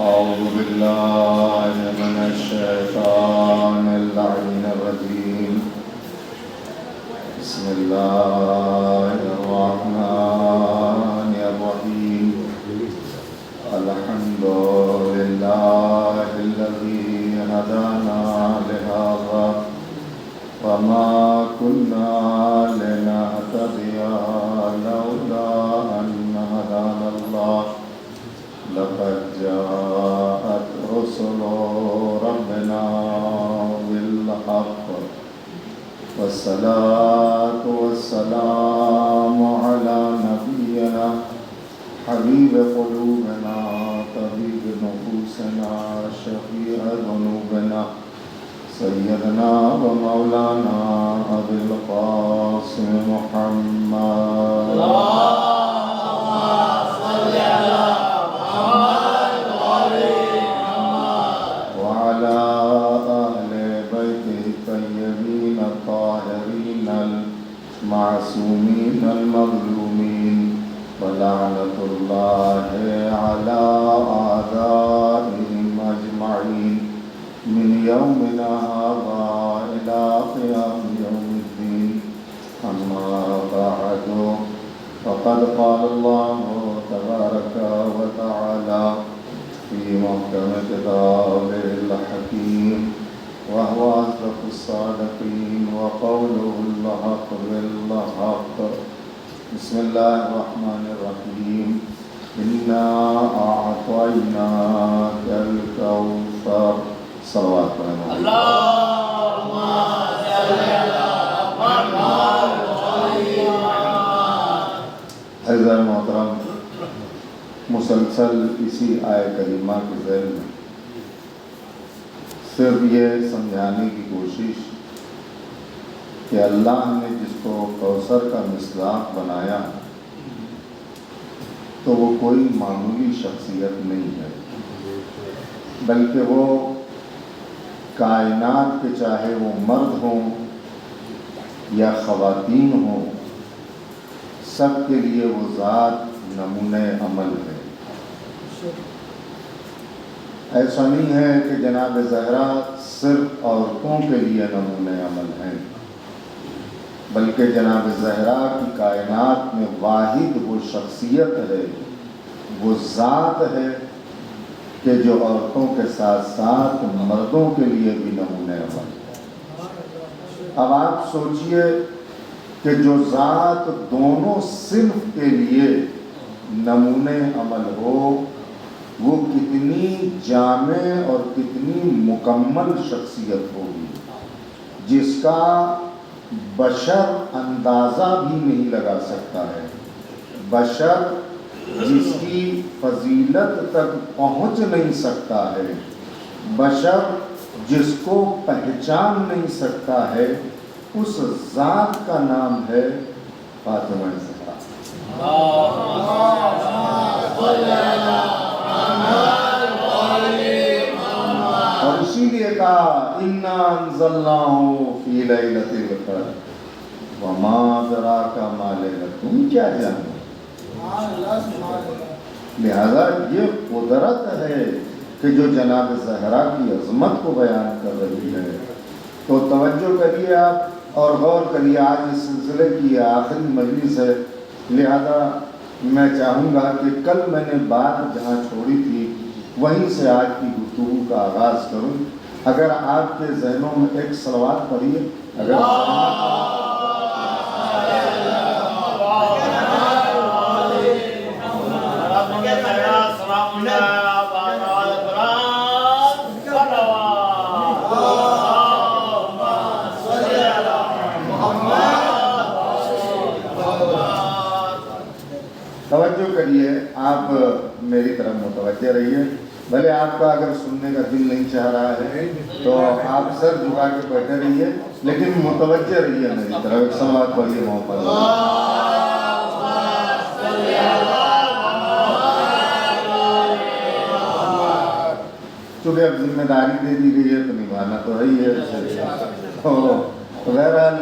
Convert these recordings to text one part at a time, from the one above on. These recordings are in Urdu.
أعوذ بالله من الشيطان اللعين الرجيم. بسم الله الرحمن الرحيم. الحمد لله الذي هدانا لهذا وما كنا لنهتدي لولا أن هدانا الله. لقد جاءت رسل ربنا بالحق والصلاة والسلام على نبينا حبيب قلوبنا طبيب نفوسنا شفيع ذنوبنا سيدنا ومولانا أبي القاسم محمد وعلى أهل بيته الطيبين الطاهرين المعصومين المظلومين ولعنة الله على أعدائهم أجمعين من يومنا هذا إلى قيام يوم الدين. أما بعد فقد قال الله تبارك وتعالى في محكم كتابه الحكيم وهو أصدق الصادقين وقوله الحق بالحق. بسم الله الرحمن الرحيم. إنا أعطيناك الكوثر. صلوات الله. اللهم صل على محمد عزیزان محترم، مسلسل اسی آیہ کریمہ کے ذیل میں صرف یہ سمجھانے کی کوشش کہ اللہ نے جس کو کوثر کا مصداق بنایا تو وہ کوئی معمولی شخصیت نہیں ہے، بلکہ وہ کائنات کے چاہے وہ مرد ہوں یا خواتین ہوں، سب کے لیے وہ ذات نمونۂ عمل ہے۔ ایسا نہیں ہے کہ جناب زہرا صرف عورتوں کے لیے نمونۂ عمل ہیں، بلکہ جناب زہرا کی کائنات میں واحد وہ شخصیت ہے، وہ ذات ہے کہ جو عورتوں کے ساتھ ساتھ مردوں کے لیے بھی نمونۂ عمل ہے۔ اب آپ سوچئے کہ جو ذات دونوں صنف کے لیے نمونۂ عمل ہو، وہ کتنی جامع اور کتنی مکمل شخصیت ہوگی، جس کا بشر اندازہ بھی نہیں لگا سکتا ہے، بشر جس کی فضیلت تک پہنچ نہیں سکتا ہے، بشر جس کو پہچان نہیں سکتا ہے، اس ذات کا نام ہے فاطمہ زہرا۔ اور اسی لیے کہا اِنَّا أَنزَلْنَاهُ فِي لَيْلَةِ الْقَدْرِ وَمَا أَدْرَاكَ مَا لَيْلَةُ۔ تم کیا جانو؟ لہذا یہ قدرت ہے کہ جو جناب زہرا کی عظمت کو بیان کر رہی ہے۔ تو توجہ کریے آپ اور غور کریے، آج اس سلسلے کی یہ آخری مجلس ہے، لہذا میں چاہوں گا کہ کل میں نے بات جہاں چھوڑی تھی وہیں سے آج کی گفتگو کا آغاز کروں۔ اگر آپ کے ذہنوں میں ایک صلوات پڑھیے، اگر توجہ کریے، آپ میری طرف متوجہ رہیے، بھلے آپ کا اگر سننے کا دل نہیں چاہ رہا ہے تو آپ سر جھکا کے بیٹھے رہیے، لیکن متوجہ رہیے میری طرف۔ ایک صلوات پڑھیے محمد۔ چونکہ اب ذمہ داری دے دی گئی ہے تو نبھانا تو ہے ہی ہے۔ بہرحال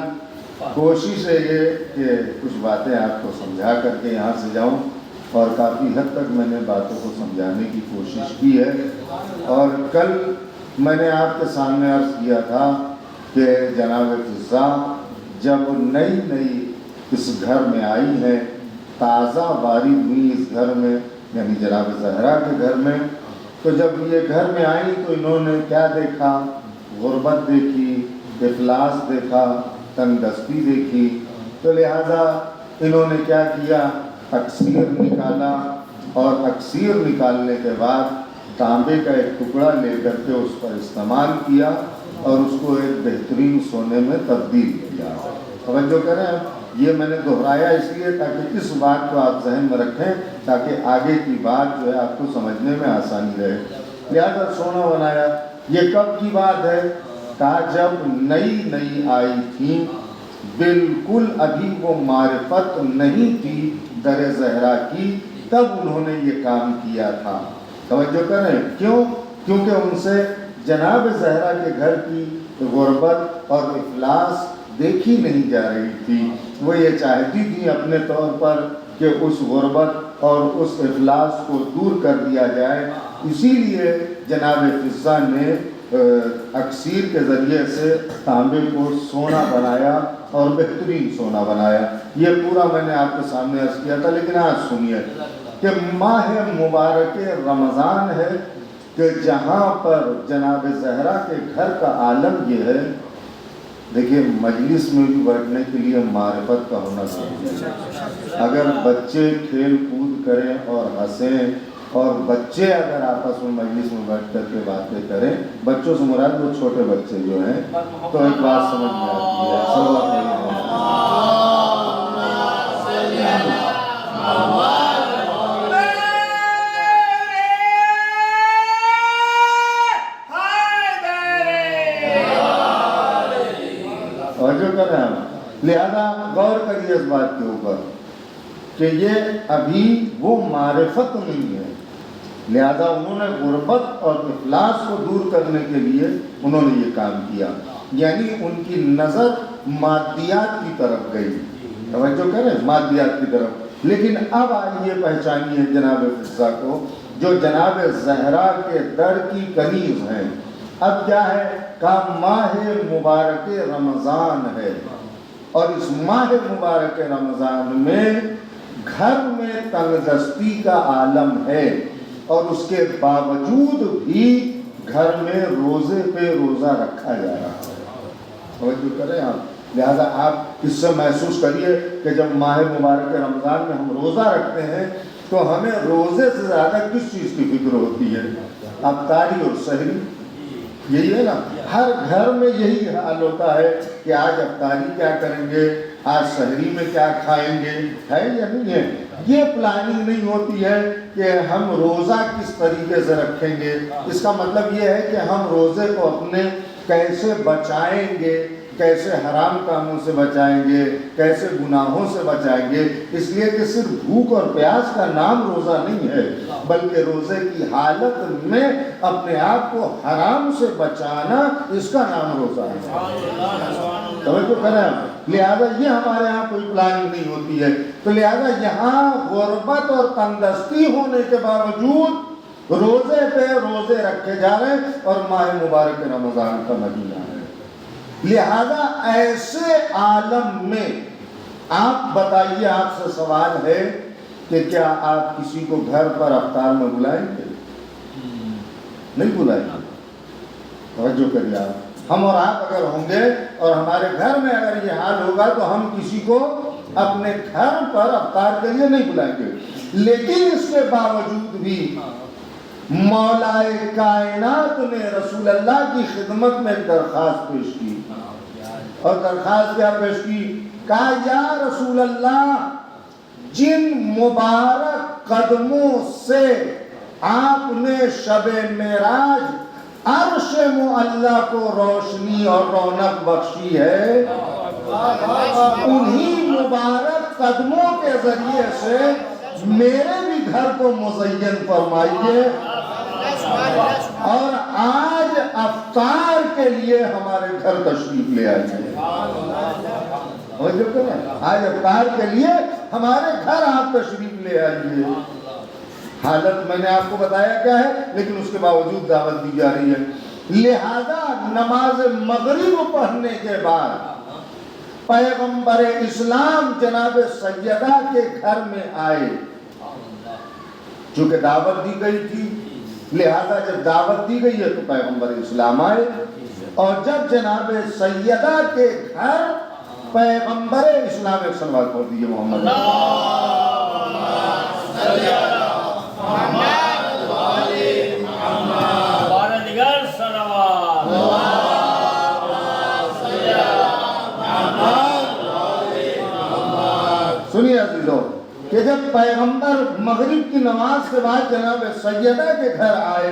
کوشش ہے یہ کہ کچھ باتیں آپ کو سمجھا کر کے یہاں سے جاؤں، اور کافی حد تک میں نے باتوں کو سمجھانے کی کوشش کی ہے۔ اور کل میں نے آپ کے سامنے عرض کیا تھا کہ جناب فضا جب نئی اس گھر میں آئی ہے، تازہ وارد ہوئی اس گھر میں، یعنی جناب زہرا کے گھر میں، تو جب یہ گھر میں آئی تو انہوں نے کیا دیکھا؟ غربت دیکھی، افلاس دیکھا، تنگ دستی دیکھی۔ تو لہذا انہوں نے کیا کیا؟ اکسیر نکالا، اور اکسیر نکالنے کے بعد تانبے کا ایک ٹکڑا لے کر کے اس پر استعمال کیا اور اس کو ایک بہترین سونے میں تبدیل کیا۔ توجہ کریں، یہ میں نے دہرایا اس لیے تاکہ اس بات کو آپ ذہن میں رکھیں، تاکہ آگے کی بات جو ہے آپ کو سمجھنے میں آسانی رہے۔ لہذا سونا بنایا۔ یہ کب کی بات ہے؟ کہا جب نئی آئی تھی، بالکل ابھی وہ معرفت نہیں تھی در زہرا کی، تب انہوں نے یہ کام کیا تھا۔ توجہ کریں، کیوں؟ کیونکہ ان سے جناب زہرا کے گھر کی غربت اور افلاس دیکھی نہیں جا رہی تھی۔ وہ یہ چاہتی تھی اپنے طور پر کہ اس غربت اور اس افلاس کو دور کر دیا جائے، اسی لیے جناب فضا نے اکسیر کے ذریعے سے تانبے کو سونا بنایا اور بہترین سونا بنایا۔ یہ پورا میں نے آپ کے سامنے عرض کیا تھا، لیکن آج سنیے کہ ماہ مبارک رمضان ہے کہ جہاں پر جناب زہرا کے گھر کا عالم یہ ہے۔ دیکھیے، مجلس میں بھی بیٹھنے کے لیے معرفت کا ہونا ضروری ہے۔ اگر بچے کھیل کود کریں اور ہنسیں، اور بچے اگر آپس میں مجلس میں بیٹھ کر کے باتیں کریں، بچوں سے مراد وہ چھوٹے بچے جو ہیں، تو ایک بات سمجھ میں آتی ہے۔ صلوات علیہ لہذا غور کریے اس بات کے اوپر کہ یہ ابھی وہ معرفت نہیں ہے، لہذا انہوں نے غربت اور افلاس کو دور کرنے کے لیے انہوں نے یہ کام کیا، یعنی ان کی نظر مادیات کی طرف گئی۔ توجہ کریں، مادیات کی طرف۔ لیکن اب آئیے پہچانیے جناب فضا کو، جو جناب زہرا کے در کی کنیز ہیں۔ اب کیا ہے؟ کہا ماہ مبارک رمضان ہے، اور اس ماہ مبارک رمضان میں گھر میں تنگ دستی کا عالم ہے، اور اس کے باوجود بھی گھر میں روزے پہ روزہ رکھا جا رہا ہے۔ توجہ کریں آپ، لہذا آپ اس سے محسوس کریے کہ جب ماہ مبارک رمضان میں ہم روزہ رکھتے ہیں تو ہمیں روزے سے زیادہ کس چیز کی فکر ہوتی ہے؟ افطاری اور سحری، یہی ہے نا۔ ہر گھر میں یہی حال ہوتا ہے کہ آج افطاری کیا کریں گے، آج سحری میں کیا کھائیں گے، ہے یا نہیں ہے؟ یہ پلاننگ نہیں ہوتی ہے کہ ہم روزہ کس طریقے سے رکھیں گے۔ اس کا مطلب یہ ہے کہ ہم روزے کو اپنے کیسے بچائیں گے، کیسے حرام کاموں سے بچائیں گے، کیسے گناہوں سے بچائیں گے۔ اس لیے کہ صرف بھوک اور پیاس کا نام روزہ نہیں ہے، بلکہ روزے کی حالت میں اپنے آپ کو حرام سے بچانا، اس کا نام روزہ ہے۔ توجہ کریں، لہذا یہ ہمارے یہاں کوئی پلاننگ نہیں ہوتی ہے۔ تو لہذا یہاں غربت اور تنگدستی ہونے کے باوجود روزے پہ روزے رکھے جا رہے ہیں، اور ماہ مبارک رمضان کا مہینہ ہے۔ لہذا ایسے عالم میں آپ بتائیے، آپ سے سوال ہے کہ کیا آپ کسی کو گھر پر افطار میں بلائیں گے؟ نہیں بلائیں گے۔ توجہ کریے آپ، ہم اور آپ اگر ہوں گے اور ہمارے گھر میں اگر یہ حال ہوگا تو ہم کسی کو اپنے گھر پر افطار کے لیے نہیں بلائیں گے۔ لیکن اس کے باوجود بھی مولا کائنات نے رسول اللہ کی خدمت میں ایک درخواست پیش کی، اور درخواست کیا پیش کی؟ کہا یا رسول اللہ، جن مبارک قدموں سے آپ نے شب معراج عرش معلی کو روشنی اور رونق بخشی ہے، انہی مبارک قدموں کے ذریعے سے میرے بھی گھر کو مزین فرمائیے، اور آج افطار کے لیے ہمارے گھر تشریف لے آئیے۔ آج افطار کے لیے ہمارے گھر آپ تشریف لے آئیے۔ حالت میں نے آپ کو بتایا کیا ہے، لیکن اس کے باوجود دعوت دی جا رہی ہے۔ لہذا نماز مغرب پڑھنے کے بعد پیغمبر اسلام جناب سیدہ کے گھر میں آئے، چونکہ دعوت دی گئی تھی، لہذا جب دعوت دی گئی ہے تو پیغمبر اسلام آئے، اور جب جناب سیدہ کے گھر پیغمبر اسلام، ایک صلوات پڑھ دیجیے محمد سنیے عزیزو کہ جب پیغمبر مغرب کی نماز کے بعد جناب سیدہ کے گھر آئے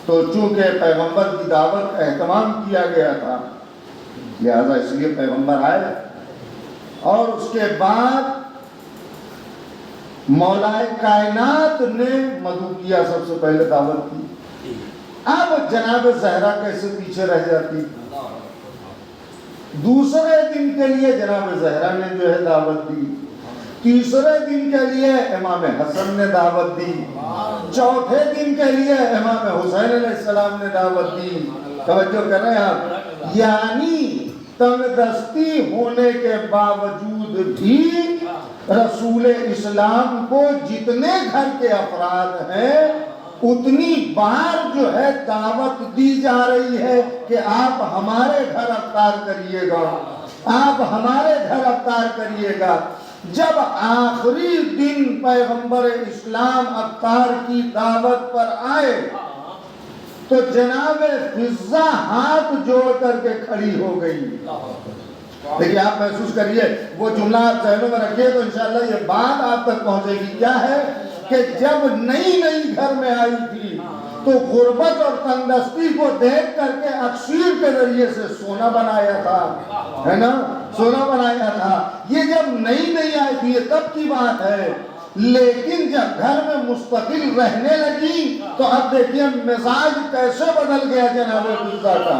تو چونکہ پیغمبر کی دعوت کا اہتمام کیا گیا تھا، لہذا اس لیے پیغمبر آئے، اور اس کے بعد مولائے کائنات نے مدعو کیا، سب سے پہلے دعوت کی۔ اب جناب زہرا کیسے پیچھے رہ جاتی؟ دوسرے دن کے لیے جناب زہرا نے جو ہے دعوت دی، تیسرے دن کے لیے امام حسن نے دعوت دی، چوتھے دن کے لیے امام حسین علیہ السلام نے دعوت دی۔ توجہ کر رہے ہیں آپ؟ یعنی تنگ دستی ہونے کے باوجود بھی رسول اسلام کو جتنے گھر کے افراد ہیں اتنی بار جو ہے دعوت دی جا رہی ہے کہ آپ ہمارے گھر افطار کریے گا، آپ ہمارے گھر افطار کریے گا۔ جب آخری دن پیغمبر اسلام افطار کی دعوت پر آئے تو جناب فضہ ہاتھ جوڑ کر کے کھڑی ہو گئی۔ دیکھیں آپ محسوس کریے، وہ جملہ آپ ذہنوں میں رکھیے تو انشاءاللہ یہ بات آپ تک پہنچے گی۔ کیا ہے کہ جب نئی گھر میں آئی تھی تو غربت اور تنگدستی کو دیکھ کر کے اکسیر کے ذریعے سے سونا بنایا تھا، ہے نا، سونا بنایا تھا۔ یہ جب نئی آئی تھی یہ تب کی بات ہے، لیکن جب گھر میں مستقل رہنے لگی تو اب دیکھیے مزاج کیسے بدل گیا جناب فضہ کا،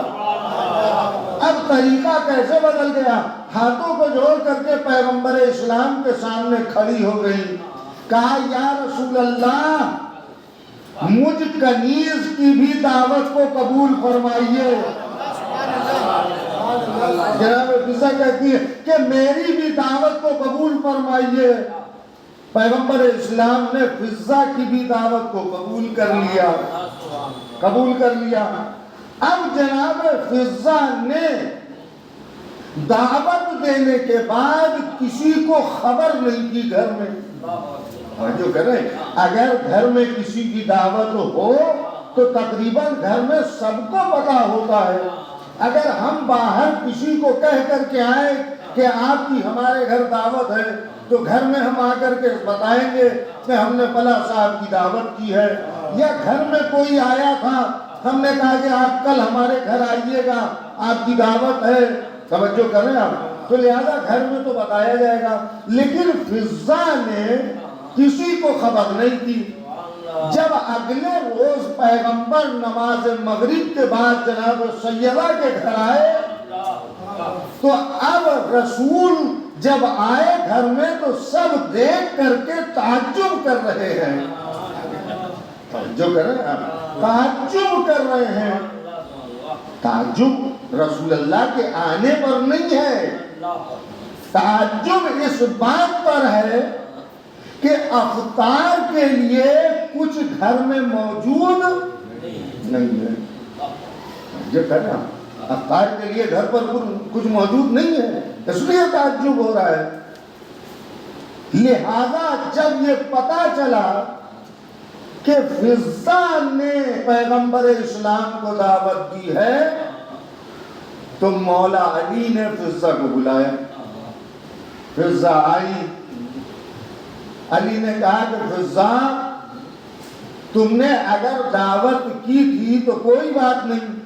اب طریقہ کیسے بدل گیا۔ ہاتھوں کو جوڑ کر کے پیغمبر اسلام کے سامنے کھڑی ہو گئی، کہا یا رسول اللہ مجھ کنیز کی بھی دعوت کو قبول فرمائیے۔ جناب فضہ کہتی ہے کہ میری بھی دعوت کو قبول فرمائیے۔ پیغمبر اسلام نے فضہ کی بھی دعوت کو قبول کر لیا۔ اب جناب فضہ نے دعوت دینے کے بعد کسی کو خبر نہیں کی گھر میں۔ جو کریں اگر گھر میں کسی کی دعوت ہو تو تقریباً گھر میں سب کو پتا ہوتا ہے۔ اگر ہم باہر کسی کو کہہ کر کے آئیں کہ آپ کی ہمارے گھر دعوت ہے تو گھر میں ہم آ کر کے بتائیں گے کہ ہم نے فلاں صاحب کی دعوت کی ہے، یا گھر میں کوئی آیا تھا ہم نے کہا کہ آپ کل ہمارے گھر آئیے گا، آپ کی دعوت ہے۔ توجہ کریں آپ، تو لہذا گھر میں تو بتایا جائے گا، لیکن فضہ نے کسی کو خبر نہیں تھی۔ جب اگلے روز پیغمبر نماز مغرب کے بعد جناب سیدہ کے گھر آئے تو اب رسول جب آئے گھر میں تو سب دیکھ کر کے تعجب کر رہے ہیں، جو کر رہے ہیں تعجب کر رہے ہیں۔ تعجب رسول اللہ کے آنے پر نہیں ہے، تعجب اس بات پر ہے کہ افطار کے لیے کچھ گھر میں موجود نہیں ہے۔ جو کہنا افطار کے لیے گھر پر کچھ موجود نہیں ہے، اس لیے تعجب ہو رہا ہے۔ لہذا جب یہ پتا چلا کہ فضہ نے پیغمبر اسلام کو دعوت دی ہے تو مولا علی نے فضہ کو بلایا۔ فضہ آئی، علی نے کہا کہ فضہ تم نے اگر دعوت کی تھی تو کوئی بات نہیں،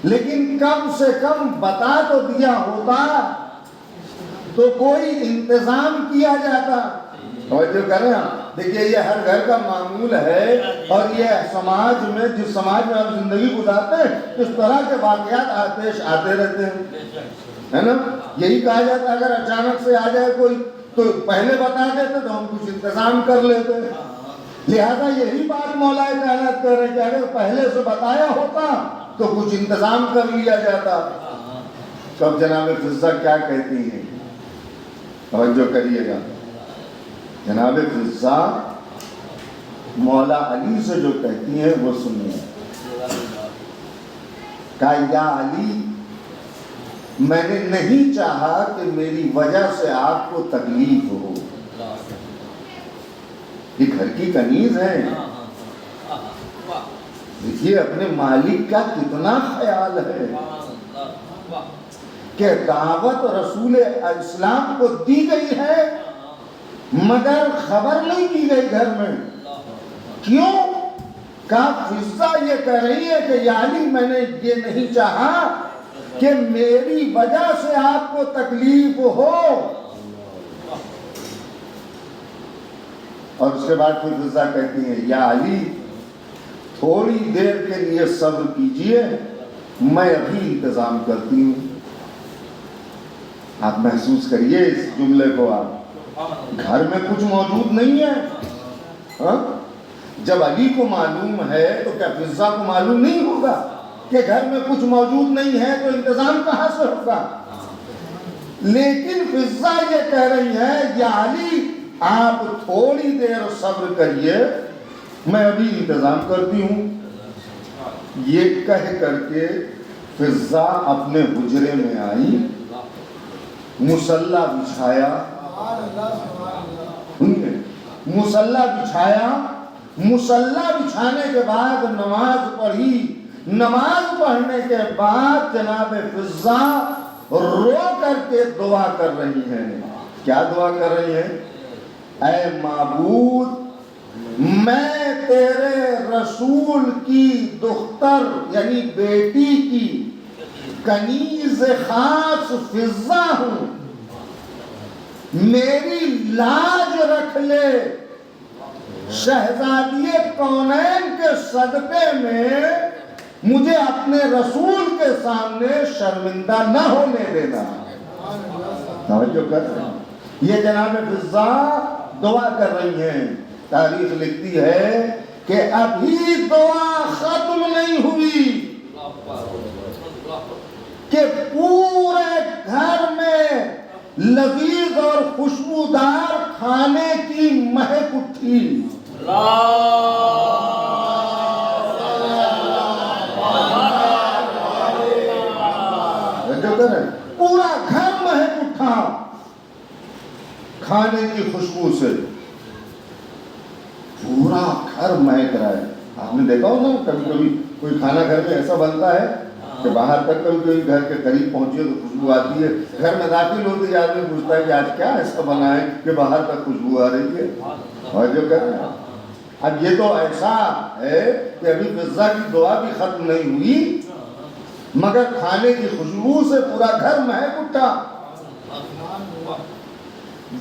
لیکن کم سے کم بتا تو دیا ہوتا تو کوئی انتظام کیا جاتا۔ توجہ کریں آپ، دیکھیے یہ ہر گھر کا معمول ہے، اور یہ سماج میں جس سماج میں آپ زندگی گزارتے ہیں اس طرح کے واقعات پیش آتے رہتے ہیں، ہے نا۔ یہی کہا جاتا ہے اگر اچانک سے آ جائے کوئی تو پہلے بتا دیتے تو ہم کچھ انتظام کر لیتے. لہذا یہی بات مولا کائنات کر رہے کہ اگر پہلے سے بتایا ہوتا تو کچھ انتظام کر لیا جاتا. تو اب جناب فضہ کیا کہتی ہیں؟ توجہ کریے گا. جناب فضہ مولا علی سے جو کہتی ہیں وہ سنیے. کہا یا علی میں نے نہیں چاہا کہ میری وجہ سے آپ کو تکلیف ہو. یہ گھر کی کنیز ہے. دیکھیے اپنے مالک کا کتنا خیال ہے کہ دعوت رسول اسلام کو دی گئی ہے مگر خبر نہیں دی گئی گھر میں. کیوں؟ کہا فضہ یہ کہہ رہی ہے کہ یا علی میں نے یہ نہیں چاہا کہ میری وجہ سے آپ کو تکلیف ہو. اور اس کے بعد پھر فضہ کہتی ہیں یا علی تھوڑی دیر کے لیے صبر کیجئے میں ابھی انتظام کرتی ہوں. آپ محسوس کریے اس جملے کو. آپ گھر میں کچھ موجود نہیں ہے. جب علی کو معلوم ہے تو کیا فضہ کو معلوم نہیں ہوگا کہ گھر میں کچھ موجود نہیں ہے تو انتظام کہاں سے ہوگا؟ لیکن فضہ یہ کہہ رہی ہے یا علی آپ تھوڑی دیر صبر کریے میں ابھی انتظام کرتی ہوں. یہ کہہ کر کے فضہ اپنے حجرے میں آئی, مصلی بچھایا, مصلی بچھایا, مصلی بچھانے کے بعد نماز پڑھی. نماز پڑھنے کے بعد جناب فضہ رو کر کے دعا کر رہی ہیں. کیا دعا کر رہی ہیں؟ اے معبود میں تیرے رسول کی دختر یعنی بیٹی کی کنیز خاص فضہ ہوں, میری لاج رکھ لے. شہزادی کونین کے صدقے میں مجھے اپنے رسول کے سامنے شرمندہ نہ ہونے دینا. توجہ کر رہے ہیں. یہ جناب فضہ دعا کر رہی ہیں. تاریخ لکھتی ہے کہ ابھی دعا ختم نہیں ہوئی کہ پورے گھر میں لذیذ اور خوشبودار کھانے کی مہک اٹھی. پورا گھر مہک اٹھا کھانے کی خوشبو سے. پورا گھر مہک رہا ہے. آپ نے دیکھا ہو نا کبھی کبھی کوئی کھانا گھر میں ایسا بنتا ہے کہ باہر تک کبھی کبھی گھر کے قریب پہنچے تو خوشبو آتی ہے. گھر میں داخل ہوتے ہی آدمی پوچھتا ہے کہ آج کیا ایسا بنا ہے کہ باہر تک خوشبو آ رہی ہے. اور جو کر رہے ہیں اب یہ تو ایسا ہے کہ ابھی فضہ کی دعا بھی ختم نہیں ہوئی مگر کھانے کی خوشبو سے پورا گھر مہک اٹھا.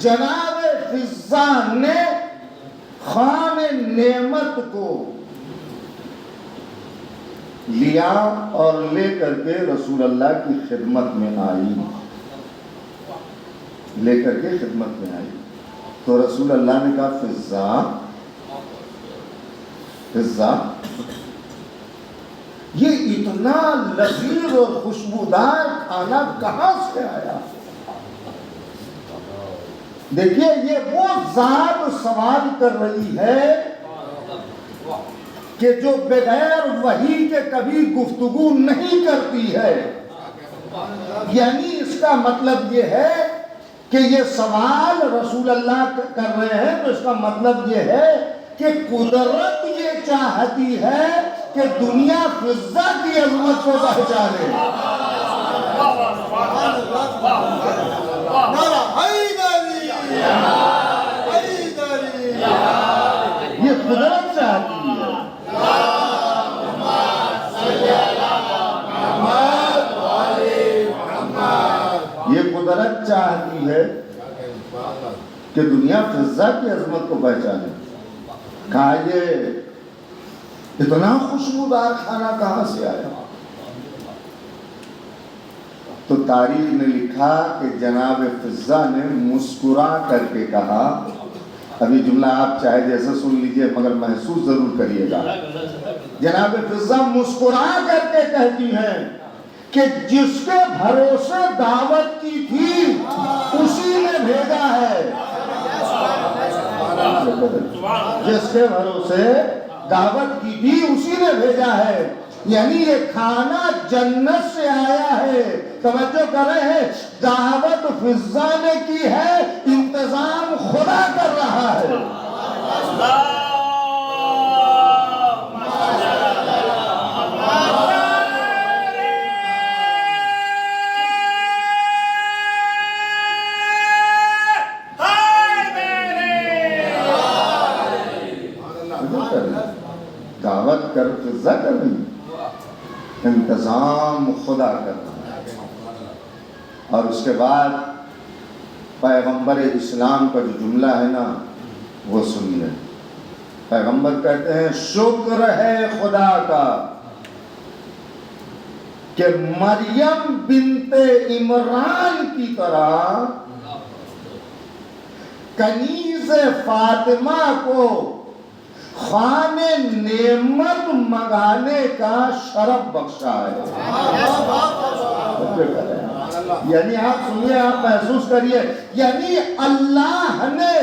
جناب فضہ نے خوان نعمت کو لیا اور لے کر کے رسول اللہ کی خدمت میں آئی. لے کر کے خدمت میں آئی تو رسول اللہ نے کہا فضہ فضہ یہ اتنا لذیذ اور خوشبودار کھانا کہاں سے آیا؟ دیکھیے یہ وہ ذات سوال کر رہی ہے کہ جو بغیر وحی کے کبھی گفتگو نہیں کرتی ہے. یعنی اس کا مطلب یہ ہے کہ یہ سوال رسول اللہ کر رہے ہیں تو اس کا مطلب یہ ہے کہ قدرت یہ چاہتی ہے کہ دنیا فضہ کی عظمت کو پہچانے. یہ قدرت چاہتی ہے. یہ قدرت چاہتی ہے کہ دنیا فضہ کی عظمت کو پہچانے. کہا یہ اتنا خوشبودار کھانا کہاں سے آیا؟ تو تاریخ نے لکھا کہ جناب فضہ نے مسکرا کر کے کہا، ابھی جملہ آپ چاہے جیسے سن لیجئے مگر محسوس ضرور کریے گا، جناب فضہ مسکرا کر کے کہتی ہیں کہ جس کے بھروسے دعوت کی تھی اسی نے بھیجا ہے، جس کے بھروسے دعوت کی تھی اسی نے بھیجا ہے، یعنی یہ کھانا جنت سے آیا ہے۔ توجہ کر رہے ہیں، دعوت فضہ نے کی ہے، انتظام خدا کر رہا ہے۔ دعوت کر فضہ کر رہی، انتظام خدا کر رہا ہے۔ اور اس کے بعد پیغمبر اسلام کا جو جملہ ہے نا وہ سنیے، پیغمبر کہتے ہیں شکر ہے خدا کا کہ مریم بنت عمران کی طرح کنیز فاطمہ کو خوان نعمت منگانے کا شرف بخشا ہے۔ یعنی آپ سنیے، آپ محسوس کریے، یعنی اللہ نے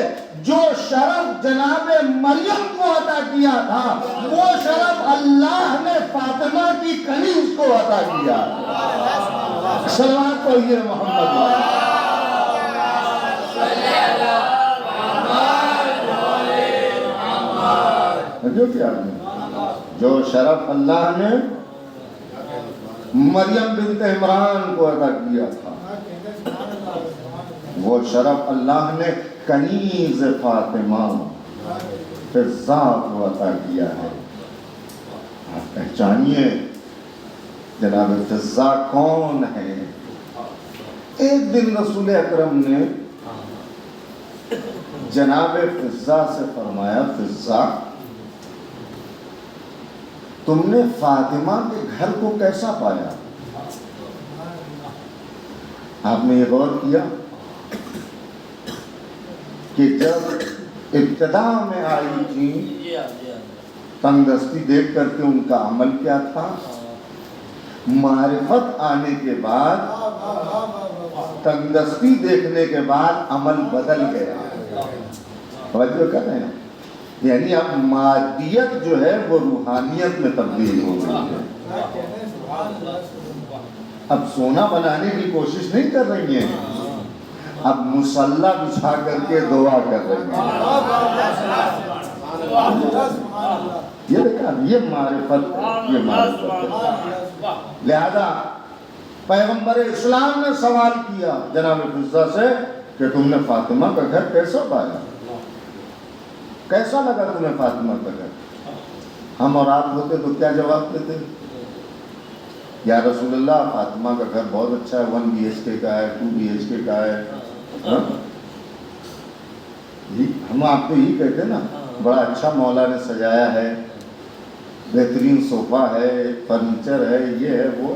جو شرف جناب مریم کو عطا کیا تھا وہ شرف اللہ نے فاطمہ کی کنیز کو عطا کیا۔ صلوات پڑھیے محمد۔ جو شرف اللہ نے مریم بنت عمران کو عطا کیا تھا وہ شرف اللہ نے کنیز فاطمہ فضہ کو عطا کیا ہے۔ آپ پہچانیے جناب فضہ کون ہے۔ ایک دن رسول اکرم نے جناب فضہ سے فرمایا، فضہ تم نے فاطمہ کے گھر کو کیسا پایا؟ آپ نے یہ غور کیا کہ جب ابتدا میں آئی تھی تنگ دستی دیکھ کر کے ان کا عمل کیا تھا، معرفت آنے کے بعد تنگ دستی دیکھنے کے بعد عمل بدل گیا۔ توجہ کر رہے ہیں، یعنی اب مادیت جو ہے وہ روحانیت میں تبدیل ہو گئی ہے۔ اب سونا بنانے کی کوشش نہیں کر رہی ہیں، اب مصلی بچھا کر کے دعا کر رہی ہیں۔ یہ دیکھا، یہ معرفت ہے، یہ معرفت ہے۔ لہذا پیغمبر اسلام نے سوال کیا جناب فضہ سے کہ تم نے فاطمہ کا گھر کیسا پایا، کیسا لگا تمہیں فاطمہ کا گھر؟ ہم اور آپ ہوتے تو کیا جواب دیتے؟ یا رسول اللہ فاطمہ کا گھر بہت اچھا ہے، 1 BHK کا ہے، 2 BHK کا ہے۔ ہم آپ کو یہی کہتے نا، بڑا اچھا مولا نے سجایا ہے، بہترین صوفہ ہے، فرنیچر ہے، یہ ہے وہ۔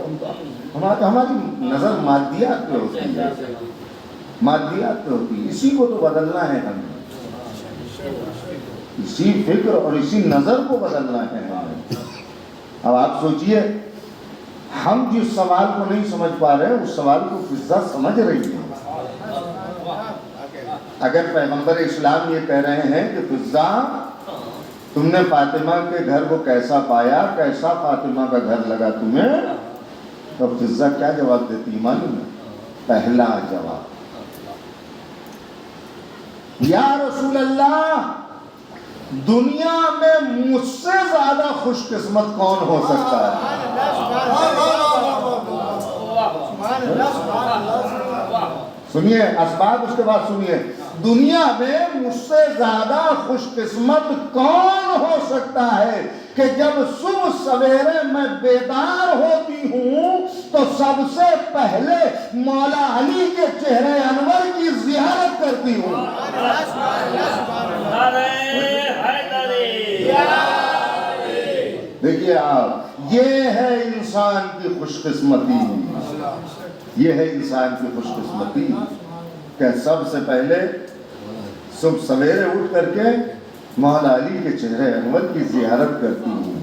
ہماری نظر مادیات پہ ہوتی ہے، مادیات پہ ہوتی ہے، اسی کو تو بدلنا ہے ہمیں، اسی فکر اور اسی نظر کو بدلنا ہے ہمیں۔ اب آپ سوچئے، ہم جس سوال کو نہیں سمجھ پا رہے اس سوال کو فضہ سمجھ رہی ہے۔ اگر پیغمبر اسلام یہ کہہ رہے ہیں کہ فضہ تم نے فاطمہ کے گھر کو کیسا پایا، کیسا فاطمہ کا گھر لگا تمہیں، تو فضہ کیا جواب دیتی معلوم ہے؟ پہلا جواب، یا رسول اللہ دنیا میں مجھ سے زیادہ خوش قسمت کون ہو سکتا ہے؟ سنیے اسباب، اس کے بعد سنیے، دنیا میں مجھ سے زیادہ خوش قسمت کون ہو سکتا ہے کہ جب صبح سویرے میں بیدار ہوتی ہوں تو سب سے پہلے مولا علی کے چہرے انور کی زیارت کرتی ہوں۔ دیکھیے آپ، یہ ہے انسان کی خوش قسمتی، یہ ہے انسان کی خوش قسمتی کہ سب سے پہلے صبح سویرے اٹھ کر کے مولا علی کے چہرے انور کی زیارت کرتی ہوں.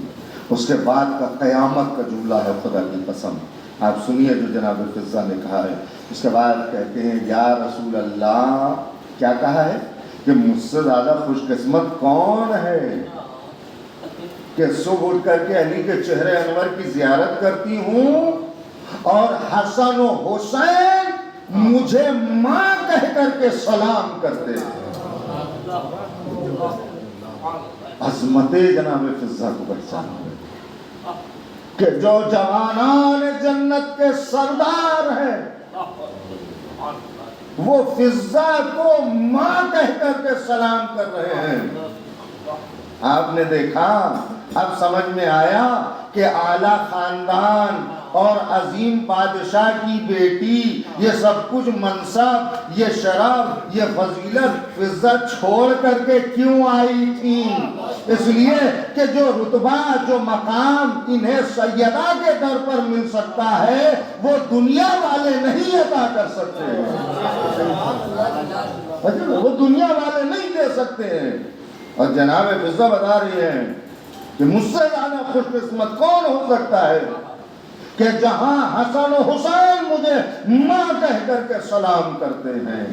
اس کے بعد کا قیامت کا جملہ ہے خدا کی قسم. آپ سنیے جو جناب فضہ نے کہا ہے. اس کے بعد کہتے ہیں یا رسول اللہ، کیا کہا ہے کہ مجھ سے زیادہ خوش قسمت کون ہے کہ صبح اٹھ کر کے علی کے چہرے انور کی زیارت کرتی ہوں اور حسن و حسین مجھے ماں کہہ کر کے سلام کرتے ہیں. عظمت جناب فضہ کو پہچانا کہ جو جوانان جنت کے سردار ہیں وہ فضہ کو ماں کہہ کر کے سلام کر رہے ہیں. آپ نے دیکھا، اب سمجھ میں آیا کہ اعلیٰ خاندان اور عظیم بادشاہ کی بیٹی، یہ سب کچھ منصب، یہ شرف، یہ فضیلت فضہ چھوڑ کر کے کیوں آئی تھی. اس لیے کہ جو رتبہ، جو مقام انہیں سیدہ کے در پر مل سکتا ہے وہ دنیا والے نہیں عطا کر سکتے، وہ دنیا والے نہیں دے سکتے ہیں. اور جناب فضہ بتا رہی ہیں کہ مجھ سے زیادہ خوش قسمت کون ہو سکتا ہے کہ جہاں حسن و حسین مجھے ماں کہہ کر کے سلام کرتے ہیں.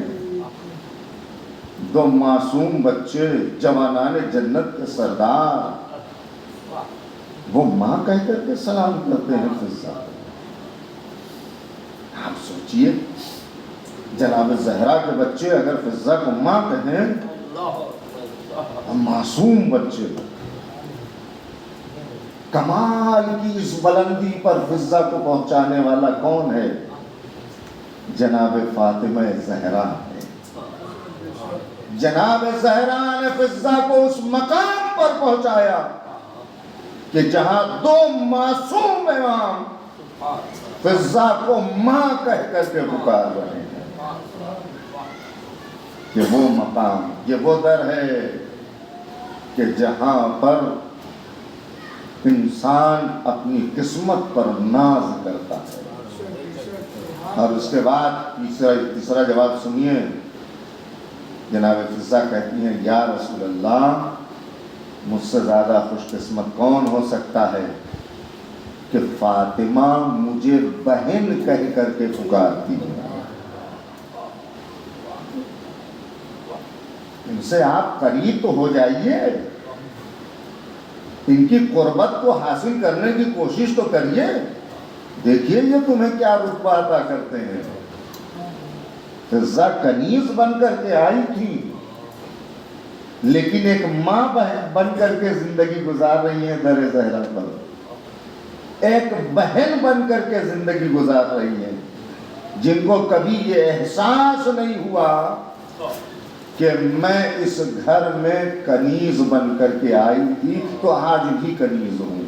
دو معصوم بچے، جوانان جنت کے سردار، وہ ماں کہہ کر کے سلام کرتے ہیں فضہ. آپ سوچئے جناب زہرا کے بچے اگر فضہ کو ماں کہیں، معصوم بچے، کمال کی اس بلندی پر فضہ کو پہنچانے والا کون ہے؟ جناب فاطمہ زہرا ہے. جناب زہرا نے فضہ کو اس مقام پر پہنچایا کہ جہاں دو معصوم امام فضہ کو ماں کہہ کر کے پکار رہے ہیں. یہ وہ مقام، یہ وہ در ہے کہ جہاں پر انسان اپنی قسمت پر ناز کرتا ہے. اور اس کے بعد تیسرا جواب سنیے. جناب فضہ کہتی ہیں یا رسول اللہ، مجھ سے زیادہ خوش قسمت کون ہو سکتا ہے کہ فاطمہ مجھے بہن کہہ کر کے پکارتی ہے. ان سے آپ قریب تو ہو جائیے، ان کی قربت کو حاصل کرنے کی کوشش تو کریے. دیکھیے یہ تمہیں کیا رتبہ عطا کرتے ہیں. فضہ کنیز بن کر کے آئی تھی، لیکن ایک ماں بن کر کے زندگی گزار رہی ہیں در زہرا پر. ایک بہن بن کر کے زندگی گزار رہی ہیں، جن کو کبھی یہ احساس نہیں ہوا کہ میں اس گھر میں کنیز بن کر کے آئی تھی تو آج بھی کنیز ہوں.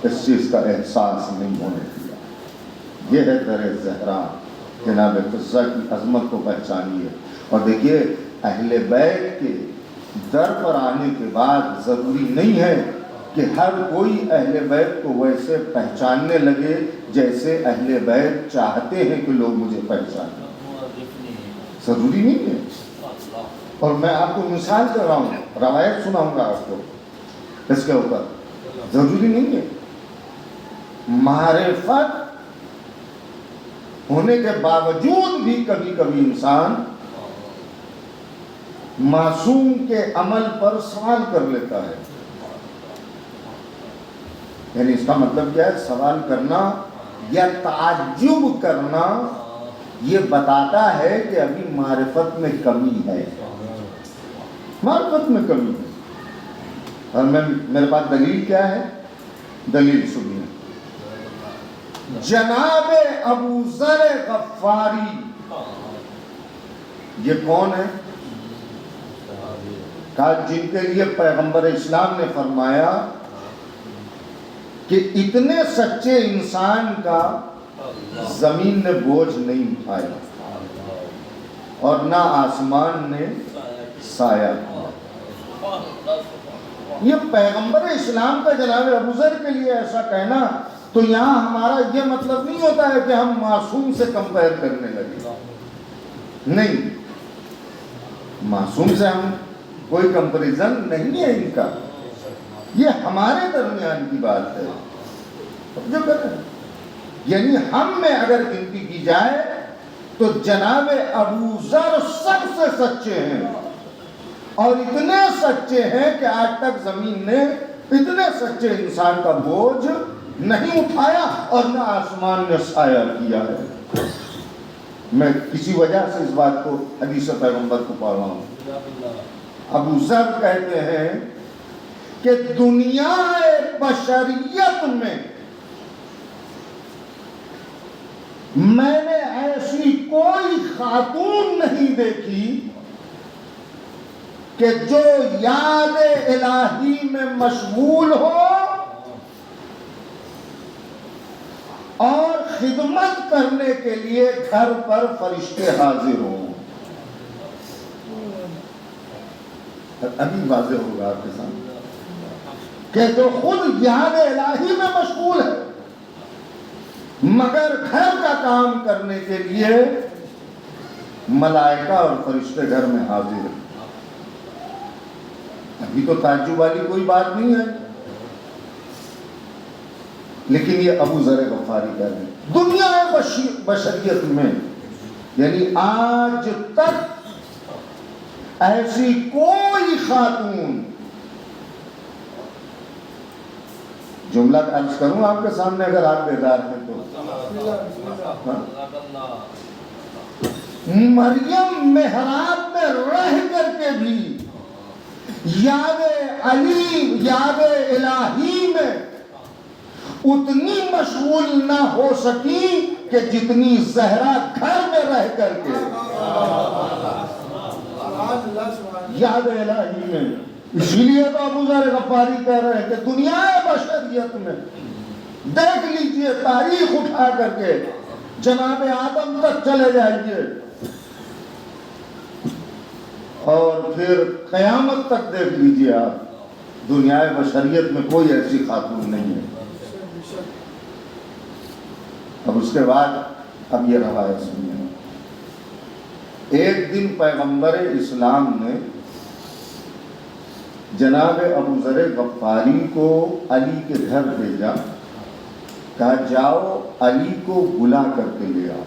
اس چیز کا احساس نہیں ہونے دیا. یہ ہے در زہرا. جناب فضہ کی عظمت کو پہچانیے. اور دیکھیے اہل بیت کے در پر آنے کے بعد ضروری نہیں ہے کہ ہر کوئی اہل بیت کو ویسے پہچاننے لگے جیسے اہل بیت چاہتے ہیں کہ لوگ مجھے پہچانیں. ضروری نہیں ہے. اور میں آپ کو مثال کر رہا ہوں، روایت سناؤں گا آپ کو اس کے اوپر. ضروری نہیں ہے. معرفت ہونے کے باوجود بھی کبھی کبھی انسان معصوم کے عمل پر سوال کر لیتا ہے. یعنی اس کا مطلب کیا ہے؟ سوال کرنا یا تعجب کرنا یہ بتاتا ہے کہ ابھی معرفت میں کمی ہے. معرفت میں کمی ہے. اور میرے پاس دلیل کیا ہے؟ دلیل سنیے. جناب ابو ذر غفاری یہ کون ہے؟ کہا جن کے لیے پیغمبر اسلام نے فرمایا کہ اتنے سچے انسان کا زمین نے بوجھ نہیں اٹھایا اور نہ آسمان نے سایہ کیا. یہ پیغمبر اسلام کا جناب ابو ذر کے لیے ایسا کہنا، تو یہاں ہمارا یہ مطلب نہیں ہوتا ہے کہ ہم معصوم سے کمپیئر کرنے لگے، نہیں، معصوم سے ہم کوئی کمپیریزن نہیں ہے ان کا، یہ ہمارے درمیان کی بات ہے جو کریں۔ یعنی ہم میں اگر گنتی کی جائے تو جناب ابو ذر سب سے سچے ہیں، اور اتنے سچے ہیں کہ آج تک زمین نے اتنے سچے انسان کا بوجھ نہیں اٹھایا اور نہ آسمان نے سایہ کیا ہے۔ میں کسی وجہ سے اس بات کو حدیث پیغمبر کو پڑھ رہا ہوں۔ ابو ذر کہتے ہیں کہ دنیا بشریت میں میں نے ایسی کوئی خاتون نہیں دیکھی کہ جو یاد الہی میں مشغول ہو اور خدمت کرنے کے لیے گھر پر فرشتے حاضر ہوں۔ ابھی واضح ہوگا آپ کے سامنے کہ جو خود یاد الہی میں مشغول ہے مگر گھر کا کام کرنے کے لیے ملائکہ اور فرشتے گھر میں حاضر ہیں۔ ابھی تو تعجب والی کوئی بات نہیں ہے، لیکن یہ ابو ذر غفاری کہہ رہے ہیں دنیا بشریت میں، یعنی آج تک ایسی کوئی خاتون، جملہ عرض کروں آپ کے سامنے اگر آپ بیدار ہیں تو، مریم محراب میں رہ کر کے بھی یاد علی، یاد الہی میں اتنی مشغول نہ ہو سکی کہ جتنی زہرا گھر میں رہ کر کے یاد الہی میں۔ اس لیے تو ابو ذر غفاری کہہ رہے ہیں کہ دنیا بشریت میں دیکھ لیجئے، تاریخ اٹھا کر کے جناب آدم تک چلے جائیے اور پھر قیامت تک دیکھ لیجئے آپ، دنیا بشریت میں کوئی ایسی خاتون نہیں ہے۔ اب اس کے بعد اب یہ روایت سنیے، ایک دن پیغمبر اسلام نے جناب ابو ذر غفاری کو علی کے گھر بھیجا، کہا جاؤ علی کو بلا کر کے لے آؤ۔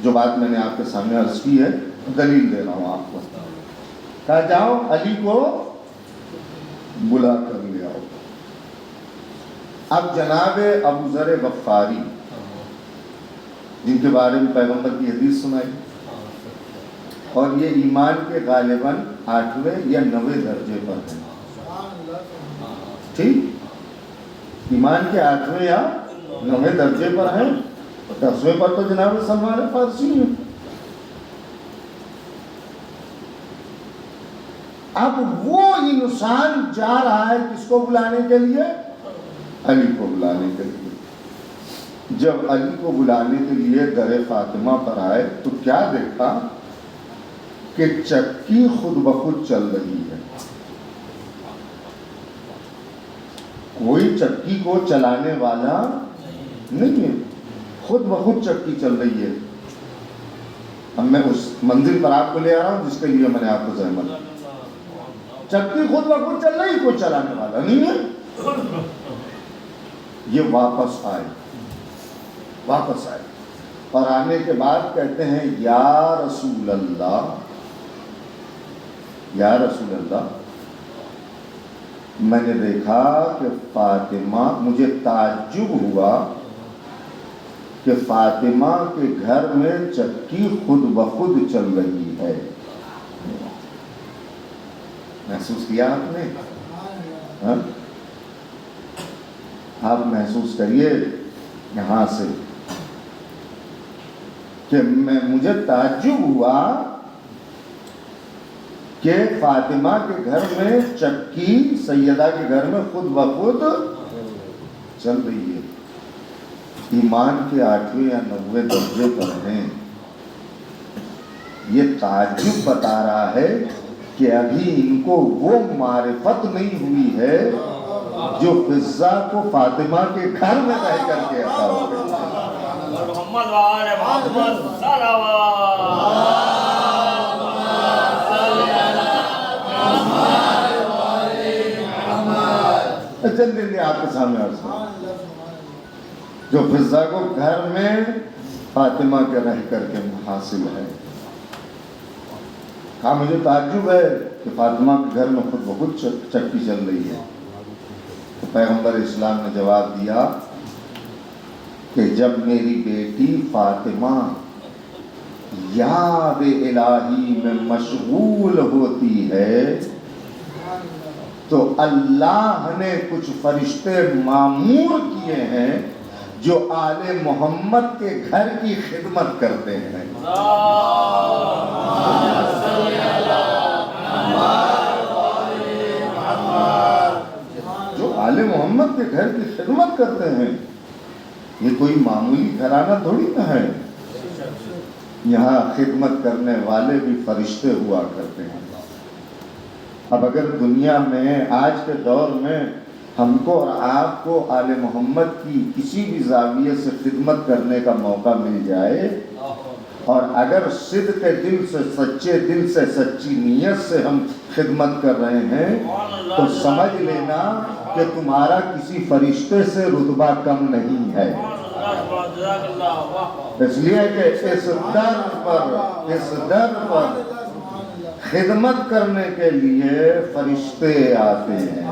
جو بات میں نے آپ کے سامنے عرض کی ہے دلیل دے رہا ہوں آپ کو، کہا جاؤ علی کو بلا کر لے آؤ۔ اب جناب ابو ذر غفاری جن کے بارے میں پیغمبر کی حدیث سنائی، اور یہ ایمان کے غالباً 8ویں یا 9ویں درجے پر ہیں، ٹھیک، ایمان کے 8ویں یا 9ویں درجے پر ہیں، 10ویں پر تو جناب سلمان فارسی ہیں۔ اب وہ انسان جا رہا ہے کس کو بلانے کے لیے؟ علی کو بلانے کے لیے۔ جب علی کو بلانے کے لیے در فاطمہ پر آئے تو کیا دیکھا کہ چکی خود بخود چل رہی ہے، کوئی چکی کو چلانے والا نہیں ہے، خود بخود چکی چل رہی ہے۔ اب میں اس منزل پر آپ کو لے آ رہا ہوں جس کے لیے میں نے آپ کو زحمت، چکی خود بخود چل رہی، کوئی چلانے والا نہیں ہے۔ یہ واپس آئے اور آنے کے بعد کہتے ہیں یا رسول اللہ، یا رسول اللہ، میں نے دیکھا کہ فاطمہ، مجھے تعجب ہوا کہ فاطمہ کے گھر میں چکی خود بخود چل رہی ہے۔ محسوس کیا آپ نے؟ ہاں؟ آپ محسوس کریے یہاں سے کہ مجھے تعجب ہوا کہ فاطمہ کے گھر میں چکی سیدہ کے گھر میں خود بخود چل رہی ہے، ایمان کے 8ویں یا 9ویں درجے پر ہیں۔ یہ تعجب بتا رہا ہے کہ ابھی ان کو وہ معرفت نہیں ہوئی ہے جو فضہ کو فاطمہ کے گھر میں رہ کر کے عطا ہو گئی۔ محمد وآل محمد صلوات جلدی آپ کے سامنے عرض کریں، جو فضہ کو گھر میں فاطمہ کے رہ کر کے حاصل ہے۔ ہاں مجھے تعجب ہے کہ فاطمہ کے گھر میں خود بخود چکی چل رہی ہے۔ تو پیغمبر اسلام نے جواب دیا کہ جب میری بیٹی فاطمہ یاد الہی میں مشغول ہوتی ہے تو اللہ نے کچھ فرشتے معمور کیے ہیں جو آل محمد کے گھر کی خدمت کرتے ہیں۔ جو آل محمد کے گھر کی خدمت کرتے ہیں، یہ کوئی معمولی گھرانہ تھوڑی نہ ہے، یہاں خدمت کرنے والے بھی فرشتے ہوا کرتے ہیں۔ اب اگر دنیا میں آج کے دور میں ہم کو اور آپ کو آل محمد کی کسی بھی زاویے سے خدمت کرنے کا موقع مل جائے، اور اگر صدق دل سے، سچے دل سے، سچی نیت سے ہم خدمت کر رہے ہیں، تو سمجھ لینا کہ تمہارا کسی فرشتے سے رتبہ کم نہیں ہے۔ اس لیے کہ اس در پر خدمت کرنے کے لیے فرشتے آتے ہیں۔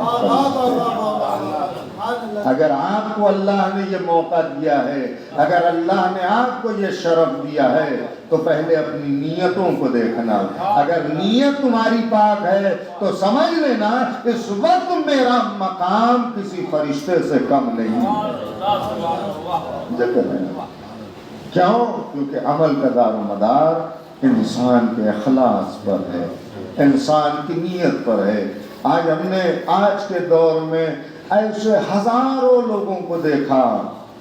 اگر آپ کو اللہ نے یہ موقع دیا ہے، اگر اللہ نے آپ کو یہ شرف دیا ہے، تو پہلے اپنی نیتوں کو دیکھنا۔ اگر نیت تمہاری پاک ہے تو سمجھ لینا اس وقت میرا مقام کسی فرشتے سے کم نہیں ہے۔ کیوں؟ کیونکہ عمل کا دار و مدار انسان کے اخلاص پر ہے، انسان کی نیت پر ہے۔ آج ہم نے آج کے دور میں ایسے ہزاروں لوگوں کو دیکھا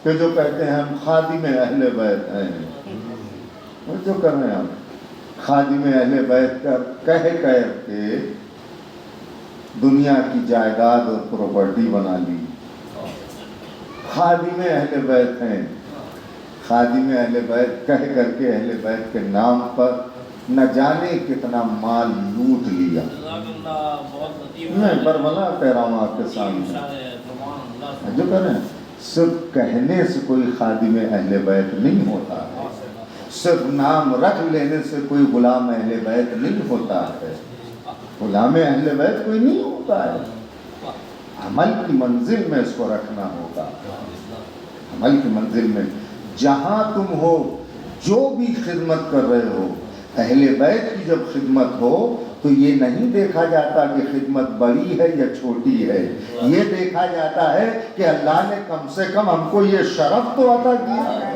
کہ جو کہتے ہیں ہم خادم اہل بیت ہیں، جو کر رہے ہیں ہم خادم اہل بیت کا کہہ کے دنیا کی جائیداد اور پراپرٹی بنا لی۔ خادم اہل بیت ہیں، خادم اہل بیت کہہ کر کے اہل بیت کے نام پر نہ جانے کتنا مال لوٹ لیا۔ میں برملا کہہ رہا ہوں آپ کے سامنے، جو کہہ رہے ہیں صرف کہنے سے کوئی خادم اہل بیت نہیں ہوتا ہے، صرف نام رکھ لینے سے کوئی غلام اہل بیت نہیں ہوتا ہے۔ غلام اہل بیت کوئی نہیں ہوتا ہے، عمل کی منزل میں اس کو رکھنا ہوگا۔ عمل کی منزل میں جہاں تم ہو، جو بھی خدمت کر رہے ہو، اہل بیت کی جب خدمت ہو تو یہ نہیں دیکھا جاتا کہ خدمت بڑی ہے یا چھوٹی ہے، یہ دیکھا جاتا ہے کہ اللہ نے کم سے کم ہم کو یہ شرف تو عطا کیا ہے،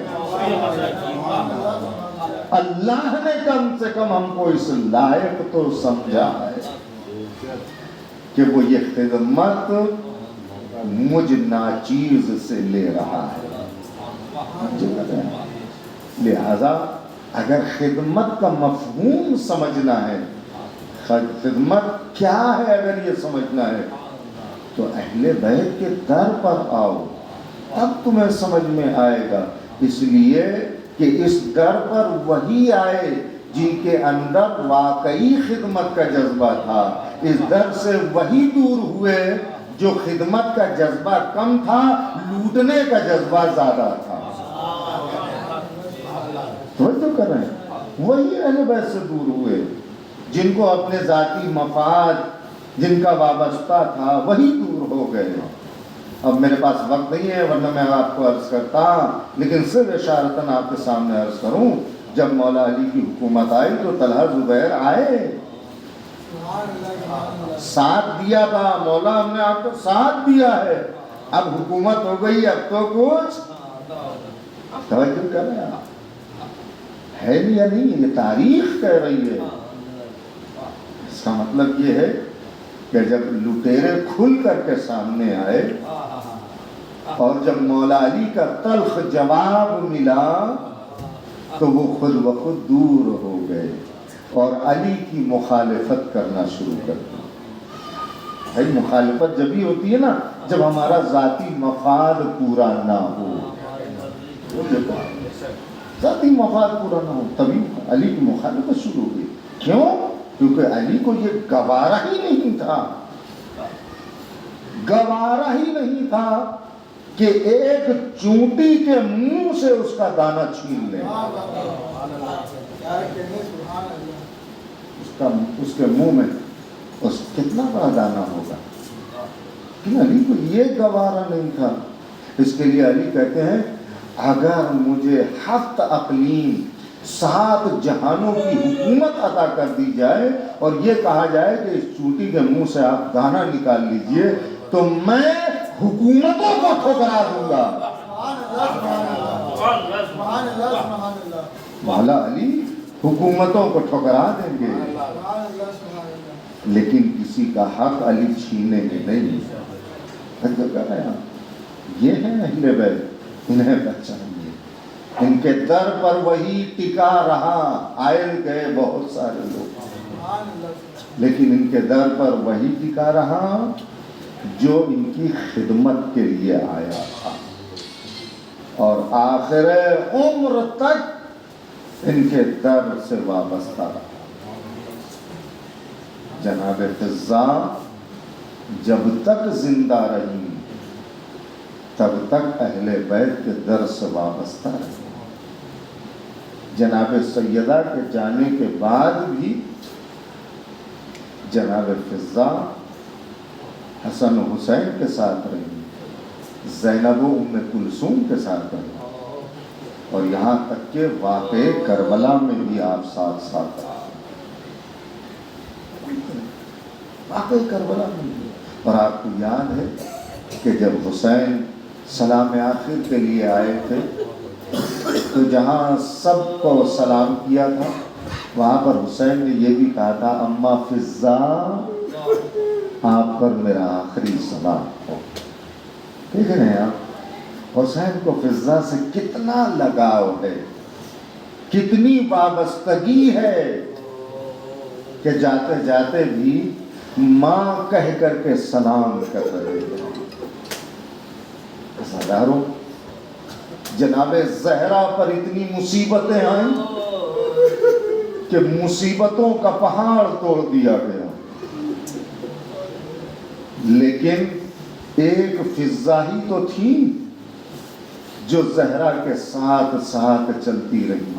اللہ نے کم سے کم ہم کو اس لائق تو سمجھا ہے کہ وہ یہ خدمت مجھ ناچیز سے لے رہا ہے۔ لہذا اگر خدمت کا مفہوم سمجھنا ہے، خدمت کیا ہے اگر یہ سمجھنا ہے، تو اہل بیت کے در پر آؤ، اب تمہیں سمجھ میں آئے گا۔ اس لیے کہ اس در پر وہی آئے جن کے اندر واقعی خدمت کا جذبہ تھا، اس در سے وہی دور ہوئے جو خدمت کا جذبہ کم تھا، لوٹنے کا جذبہ زیادہ تھا۔ توجہ کر رہے ہیں، وہی اہل بیت سے دور ہوئے جن کو اپنے ذاتی مفاد، جن کا وابستہ تھا، وہی دور ہو گئے۔ اب میرے پاس وقت نہیں ہے ورنہ میں آپ کو عرض کرتا، لیکن صرف اشارتاً آپ کے سامنے عرض کروں، جب مولا علی کی حکومت آئی تو طلحہ زبیر آئے، ساتھ دیا تھا مولا، ہم نے آپ کو ساتھ دیا ہے، اب حکومت ہو گئی، اب تو کچھ توجہ کر رہے ہیں ہے یا نہیں؟ یہ تاریخ کہہ رہی ہے۔ اس کا مطلب یہ ہے کہ جب لٹیرے کھل کر کے سامنے آئے اور جب مولا علی کا تلخ جواب ملا تو وہ خود بخود دور ہو گئے۔ اور علی کی مخالفت کرنا شروع کر دی۔ بھائی مخالفت جب ہی ہوتی ہے نا جب ہمارا ذاتی مفاد پورا نہ ہو، ذاتی مفاد پورا نہ ہو، تبھی علی کی مخالفت شروع ہوئی۔ کیوں؟ کیونکہ علی کو یہ گوارا ہی نہیں تھا، گوارا ہی نہیں تھا کہ ایک چونٹی کے منہ سے اس کا دانہ چھین لیں، اس کے منہ میں اس کتنا بڑا دانہ ہوگا، لیکن علی کو یہ گوارا نہیں تھا۔ اس کے لیے علی کہتے ہیں اگر مجھے 7 اقلیم 7 جہانوں کی حکومت عطا کر دی جائے اور یہ کہا جائے کہ اس چونٹی کے منہ سے آپ دانہ نکال لیجئے تو میں حکومتوں کو ٹھکرا دوں گا۔ مولا علی حکومتوں کو ٹھکرا دیں گے، لیکن کسی کا حق علی چھینیں گے نہیں۔ یہ ہیں اہل بیت، انہیں پہچانیے، ان کے در پر وہی ٹکا رہا، آئے گئے بہت سارے لوگ، لیکن ان کے در پر وہی ٹکا رہا جو ان کی خدمت کے لیے آیا تھا، اور آخر عمر تک ان کے در سے وابستہ رہا۔ جناب فضہ جب تک زندہ رہی تب تک اہل بیت کے در سے وابستہ رہی۔ جناب سیدہ کے جانے کے بعد بھی جناب فضہ حسن و حسین کے ساتھ رہی، زینب و ام کلثوم کے ساتھ رہی، اور یہاں تک کہ واقع کربلا میں بھی آپ ساتھ ساتھ رہے، واقع کربلا میں بھی۔ اور آپ کو یاد ہے کہ جب حسین سلام آخر کے لیے آئے تھے تو جہاں سب کو سلام کیا تھا وہاں پر حسین نے یہ بھی کہا تھا اما فضہ آپ پر میرا آخری سلام ہو۔ دیکھ رہے ہیں آپ حسین کو فضہ سے کتنا لگاؤ ہے، کتنی وابستگی ہے کہ جاتے جاتے بھی ماں کہہ کر کے سلام کر رہے ہیں۔ ہزاروں جناب زہرا پر اتنی مصیبتیں آئیں کہ مصیبتوں کا پہاڑ توڑ دیا گیا، لیکن ایک فضہ ہی تو تھی جو زہرا کے ساتھ ساتھ چلتی رہی،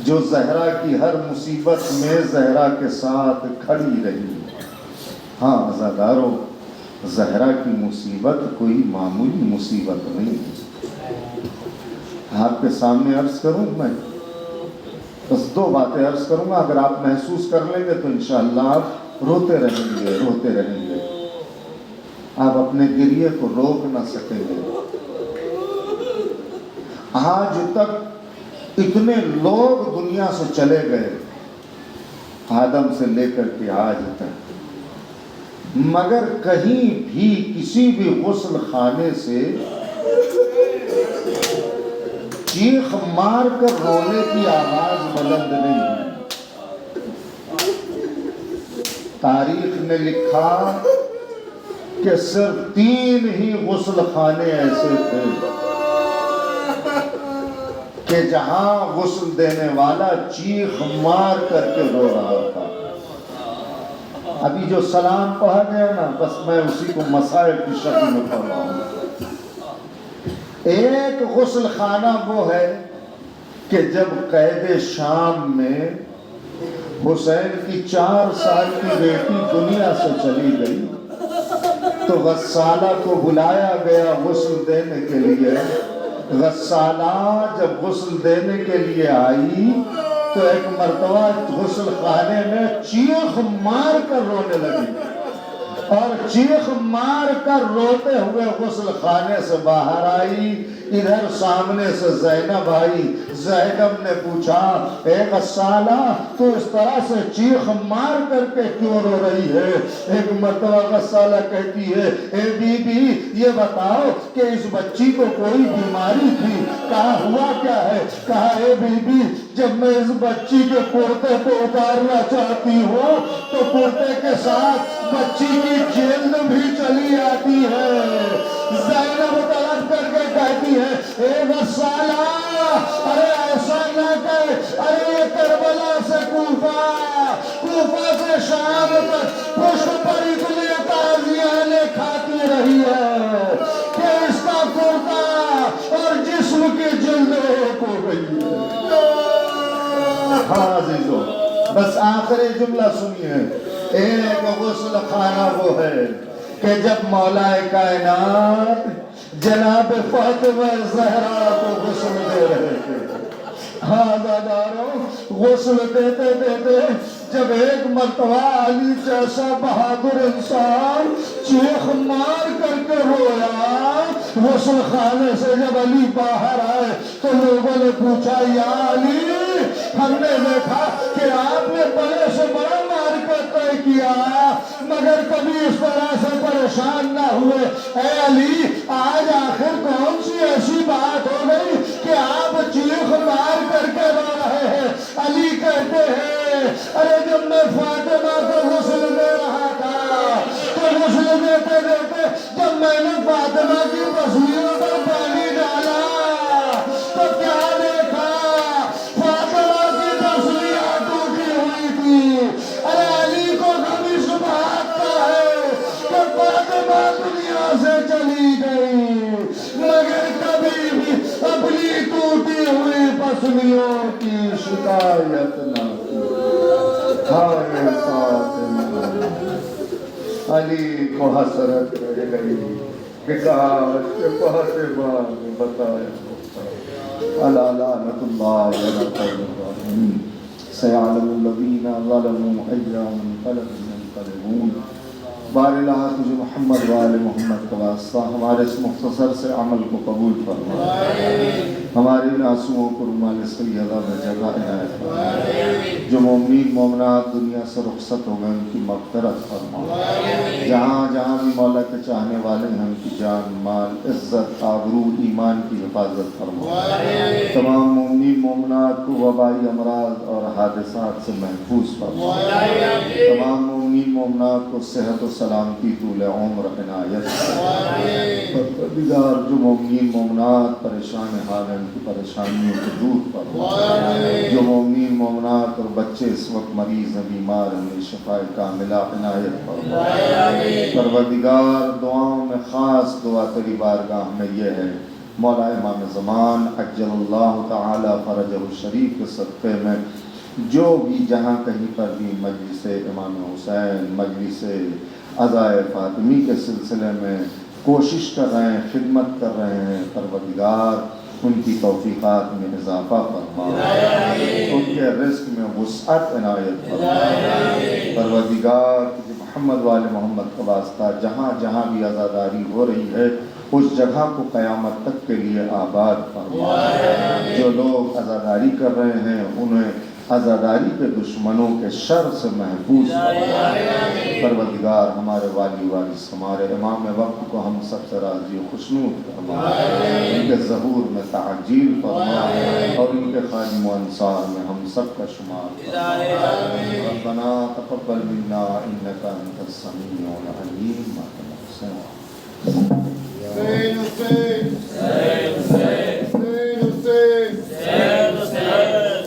جو زہرا کی ہر مصیبت میں زہرا کے ساتھ کھڑی رہی۔ ہاں عزادارو، زہرا کی مصیبت کوئی معمولی مصیبت نہیں ہے۔ آپ کے سامنے عرض کروں میں بس 2 باتیں عرض کروں گا، اگر آپ محسوس کر لیں گے تو انشاءاللہ آپ روتے رہیں گے، روتے رہیں گے، آپ اپنے گریے کو روک نہ سکیں گے۔ آج تک اتنے لوگ دنیا سے چلے گئے، آدم سے لے کر کے آج تک، مگر کہیں بھی کسی بھی غسل خانے سے چیخ مار کر رونے کی آواز بلند نہیں ہوئی۔ تاریخ نے لکھا کہ صرف 3 ہی غسل خانے ایسے تھے کہ جہاں غسل دینے والا چیخ مار کر کے رو رہا تھا۔ ابھی جو سلام پڑھا گیا نا بس میں اسی کو مسائل کی شکل میں پڑھ رہا ہوں۔ ایک غسل خانہ وہ ہے کہ جب قید شام میں حسین کی 4 سال کی بیٹی دنیا سے چلی گئی تو غسالہ کو بلایا گیا غسل دینے کے لیے۔ غسالہ جب غسل دینے کے لیے آئی تو ایک مرتبہ غسل خانے میں چیخ مار کر رونے لگی، اور چیخ مار کر روتے ہوئے غسل خانے سے باہر آئی۔ ادھر سامنے سے زینب آئی، زینب نے پوچھا اے غسالہ تو اس طرح سے چیخ مار کر کے کیوں رو رہی ہے؟ ایک مرتبہ غسالہ کہتی ہے اے بی بی یہ بتاؤ کہ اس بچی کو کوئی بیماری تھی؟ کہا ہوا کیا ہے؟ کہا اے بی بی جب میں اس بچی کے کرتے کو اتارنا چاہتی ہوں تو کرتے کے ساتھ بچی کی جلد بھی چلی آتی ہے۔ زینب طلب کر کے کہتی ہے اے غسالہ، ارے ایسا نہ کہ ارے کربلا سے کوفہ، کوفہ سے شام تک پشت پر اتنے تعزیانے کھاتی رہی ہے کہ اس کا کرتا اور جسم کی جلد ایک ہو گئی ہے۔ ہاں عزیزو، بس آخری جملہ سنیے، ایک غسل خانہ وہ ہے کہ جب مولا کائنات جناب فاطمہ زہرا کو غسل دے رہے تھے۔ ہاں داداروں، غسل دیتے دیتے جب ایک مرتبہ علی جیسا بہادر انسان چیخ مار کر کے رویا، غسل خانے سے جب علی باہر آئے تو لوگوں نے پوچھا یا علی، ہم نے دیکھا کہ آپ نے بڑے سے بڑا معرکہ طے کیا مگر کبھی اس طرح سے پریشان نہ ہوئے، اے علی آج آخر کون سی ایسی بات ہو گئی کہ آپ چیخ مار کر کے رو رہے ہیں؟ علی کہتے ہیں ارے جب میں فاطمہ کو غسل دے رہا تھا تو غسل دیتے دیتے جب میں نے فاطمہ کی پسلیوں پر پانی ڈالا تو کیا دیکھا؟ فاطمہ کی پسلیاں ٹوٹی ہوئی تھی۔ ارے علی کو کبھی صبح آتا ہے کہ فاطمہ دنیا سے چلی گئی مگر کبھی بھی اپنی ٹوٹی ہوئی پسلیوں کی شکایت نہ کی۔ ہائے فاطمہ، علی کو حسرت رہ گئی کہ کاش کہ فاطمہ نے بتایا ہوتا۔ الا لعنۃ اللہ علی القوم الظالمین، سیعلم الذین ظلموا ای منقلب ینقلبون۔ بار الہ تجھے محمد وآل محمد کا واسطہ ہمارے اس مختصر سے عمل کو قبول فرما، ہماری ناسوؤں کو رومال سیدہ میں جگہ عنایت فرما، جو مومنین مومنات دنیا سے رخصت ہو گئے ان کی مغفرت فرما، جہاں جہاں بھی مولا کے چاہنے والے ہیں ان کی جان مال عزت آبرو ایمان کی حفاظت فرما، تمام مومنین مومنات کو وبائی امراض اور حادثات سے محفوظ فرما، تمام مومنین مومنات کو صحت و سلامتی طول عمر عنایت فرما، پروردگار جو مومنین مومنات پریشان حال ہیں ان کی پریشانیوں کو دور فرما، جو مومنین مومنات اور بچے اس وقت مریض ہیں بیمار ہیں انہیں شفا کاملہ عنایت فرما۔ پروردگار دعاؤں میں خاص دعا تیری بارگاہ میں یہ ہے، مولا امام زمان عجل اللہ تعالی فرجہ الشریف کے صدقے میں جو بھی جہاں کہیں پر بھی مجلس امام حسین، مجلس عزائے فاطمی کے سلسلے میں کوشش کر رہے ہیں، خدمت کر رہے ہیں، پروردگار ان کی توفیقات میں اضافہ فرما، ان کے رزق میں وسعت عنایت فرما۔ پروردگار کہ محمد وآل محمد کا واسطہ جہاں جہاں بھی عزاداری ہو رہی ہے اس جگہ کو قیامت تک کے لیے آباد فرما، جو لوگ عزاداری کر رہے ہیں انہیں عزاداری کے دشمنوں کے شر سے محفوظ فرما۔ پروردگار ہمارے والی وارث ہمارے امام وقت کو ہم سب سے راضی و خوشنود فرما، ان کے ظہور میں تعجیل فرما اور ان کے خادم و انصار میں ہم سب کا شمار فرما۔ ربنا تقبل منا انک انت السمیع العلیم۔